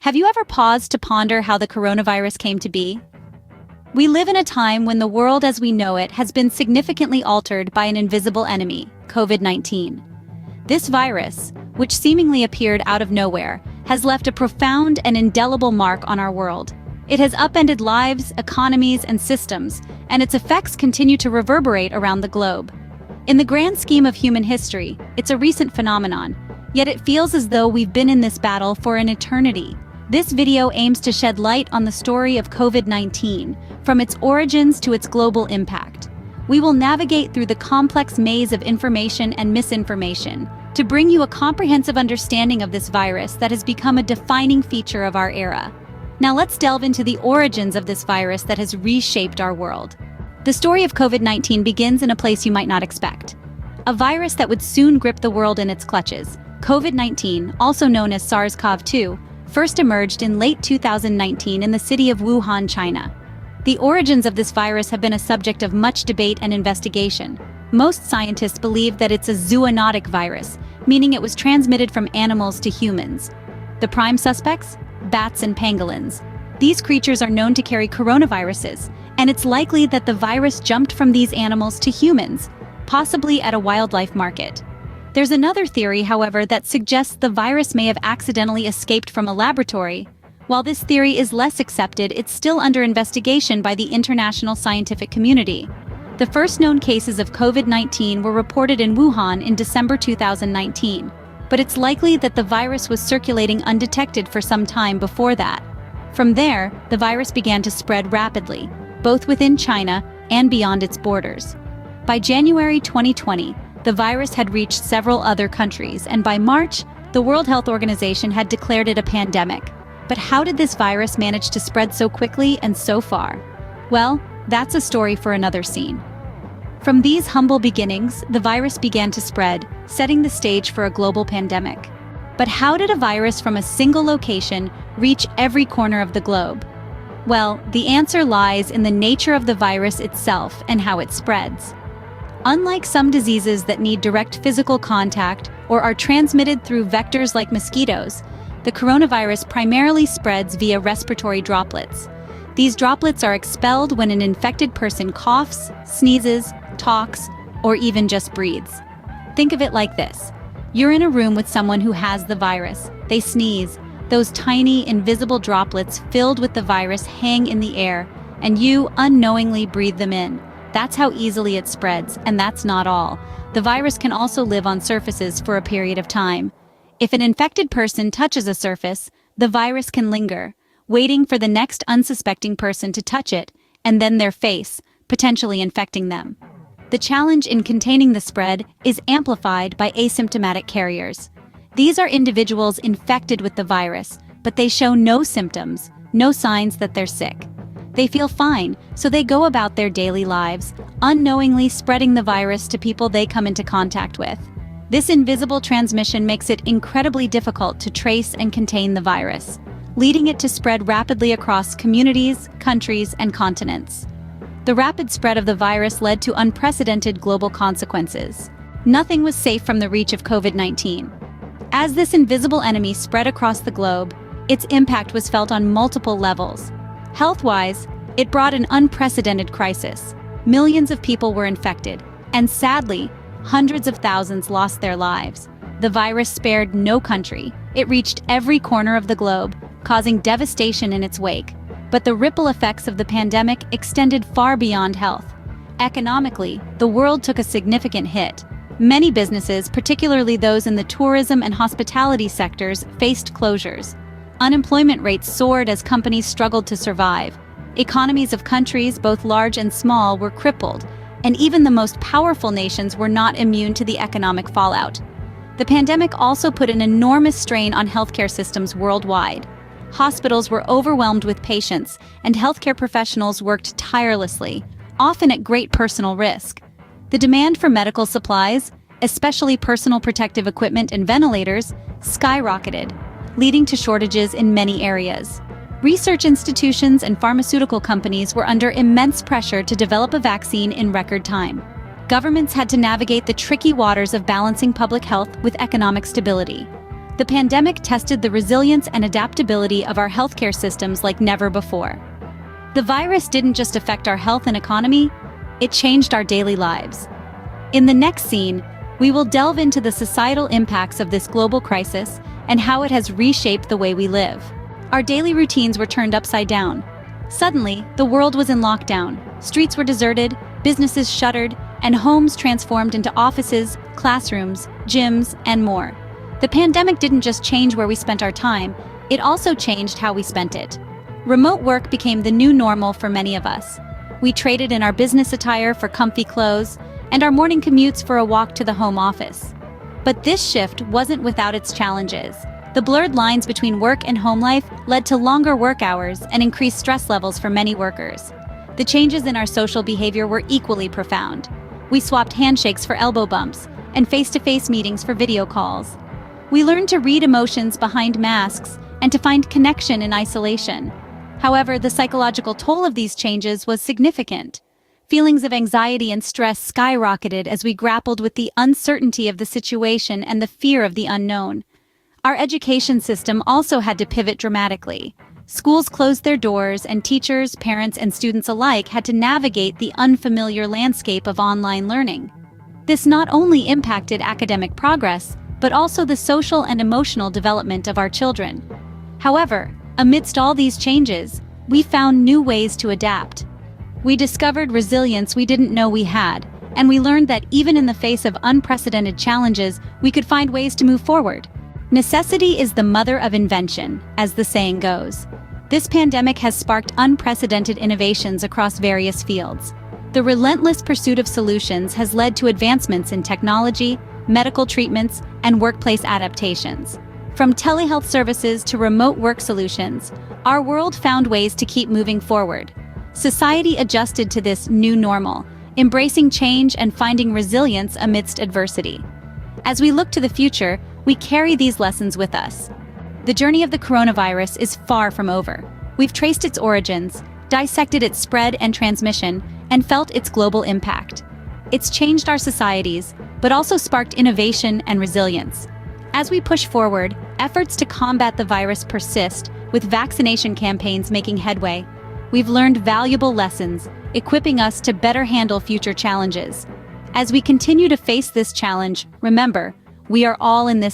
Have you ever paused to ponder how the coronavirus came to be? We live in a time when the world as we know it has been significantly altered by an invisible enemy, COVID-19. This virus, which seemingly appeared out of nowhere, has left a profound and indelible mark on our world. It has upended lives, economies, and systems, and its effects continue to reverberate around the globe. In the grand scheme of human history, it's a recent phenomenon, yet it feels as though we've been in this battle for an eternity. This video aims to shed light on the story of COVID-19, from its origins to its global impact. We will navigate through the complex maze of information and misinformation to bring you a comprehensive understanding of this virus that has become a defining feature of our era. Now let's delve into the origins of this virus that has reshaped our world. The story of COVID-19 begins in a place you might not expect. A virus that would soon grip the world in its clutches. COVID-19, also known as SARS-CoV-2, first emerged in late 2019 in the city of Wuhan, China. The origins of this virus have been a subject of much debate and investigation. Most scientists believe that it's a zoonotic virus, meaning it was transmitted from animals to humans. The prime suspects? Bats and pangolins. These creatures are known to carry coronaviruses, and it's likely that the virus jumped from these animals to humans, possibly at a wildlife market. There's another theory, however, that suggests the virus may have accidentally escaped from a laboratory. While this theory is less accepted, it's still under investigation by the international scientific community. The first known cases of COVID-19 were reported in Wuhan in December 2019, but it's likely that the virus was circulating undetected for some time before that. From there, the virus began to spread rapidly, both within China and beyond its borders. By January 2020, the virus had reached several other countries, and by March, the World Health Organization had declared it a pandemic. But how did this virus manage to spread so quickly and so far? Well, that's a story for another scene. From these humble beginnings, the virus began to spread, setting the stage for a global pandemic. But how did a virus from a single location reach every corner of the globe? Well, the answer lies in the nature of the virus itself and how it spreads. Unlike some diseases that need direct physical contact or are transmitted through vectors like mosquitoes, the coronavirus primarily spreads via respiratory droplets. These droplets are expelled when an infected person coughs, sneezes, talks, or even just breathes. Think of it like this. You're in a room with someone who has the virus. They sneeze. Those tiny, invisible droplets filled with the virus hang in the air, and you unknowingly breathe them in. That's how easily it spreads, and that's not all. The virus can also live on surfaces for a period of time. If an infected person touches a surface, the virus can linger, waiting for the next unsuspecting person to touch it, and then their face, potentially infecting them. The challenge in containing the spread is amplified by asymptomatic carriers. These are individuals infected with the virus, but they show no symptoms, no signs that they're sick. They feel fine, so they go about their daily lives, unknowingly spreading the virus to people they come into contact with. This invisible transmission makes it incredibly difficult to trace and contain the virus, leading it to spread rapidly across communities, countries, and continents. The rapid spread of the virus led to unprecedented global consequences. Nothing was safe from the reach of COVID-19. As this invisible enemy spread across the globe, its impact was felt on multiple levels. Health-wise, it brought an unprecedented crisis. Millions of people were infected, and sadly, hundreds of thousands lost their lives. The virus spared no country. It reached every corner of the globe, causing devastation in its wake. But the ripple effects of the pandemic extended far beyond health. Economically, the world took a significant hit. Many businesses, particularly those in the tourism and hospitality sectors, faced closures. Unemployment rates soared as companies struggled to survive. Economies of countries, both large and small, were crippled, and even the most powerful nations were not immune to the economic fallout. The pandemic also put an enormous strain on healthcare systems worldwide. Hospitals were overwhelmed with patients, and healthcare professionals worked tirelessly, often at great personal risk. The demand for medical supplies, especially personal protective equipment and ventilators, skyrocketed, leading to shortages in many areas. Research institutions and pharmaceutical companies were under immense pressure to develop a vaccine in record time. Governments had to navigate the tricky waters of balancing public health with economic stability. The pandemic tested the resilience and adaptability of our healthcare systems like never before. The virus didn't just affect our health and economy, it changed our daily lives. In the next scene, we will delve into the societal impacts of this global crisis and how it has reshaped the way we live. Our daily routines were turned upside down. Suddenly, the world was in lockdown. Streets were deserted, businesses shuttered, and homes transformed into offices, classrooms, gyms, and more. The pandemic didn't just change where we spent our time, it also changed how we spent it. Remote work became the new normal for many of us. We traded in our business attire for comfy clothes, and our morning commutes for a walk to the home office. But this shift wasn't without its challenges. The blurred lines between work and home life led to longer work hours and increased stress levels for many workers. The changes in our social behavior were equally profound. We swapped handshakes for elbow bumps and face-to-face meetings for video calls. We learned to read emotions behind masks and to find connection in isolation. However, the psychological toll of these changes was significant. Feelings of anxiety and stress skyrocketed as we grappled with the uncertainty of the situation and the fear of the unknown. Our education system also had to pivot dramatically. Schools closed their doors, and teachers, parents, and students alike had to navigate the unfamiliar landscape of online learning. This not only impacted academic progress, but also the social and emotional development of our children. However, amidst all these changes, we found new ways to adapt. We discovered resilience we didn't know we had, and we learned that even in the face of unprecedented challenges, we could find ways to move forward. Necessity is the mother of invention, as the saying goes. This pandemic has sparked unprecedented innovations across various fields. The relentless pursuit of solutions has led to advancements in technology, medical treatments, and workplace adaptations. From telehealth services to remote work solutions, our world found ways to keep moving forward. Society adjusted to this new normal, embracing change and finding resilience amidst adversity. As we look to the future, we carry these lessons with us. The journey of the coronavirus is far from over. We've traced its origins, dissected its spread and transmission, and felt its global impact. It's changed our societies, but also sparked innovation and resilience. As we push forward, efforts to combat the virus persist, with vaccination campaigns making headway. We've learned valuable lessons, equipping us to better handle future challenges. As we continue to face this challenge, remember, we are all in this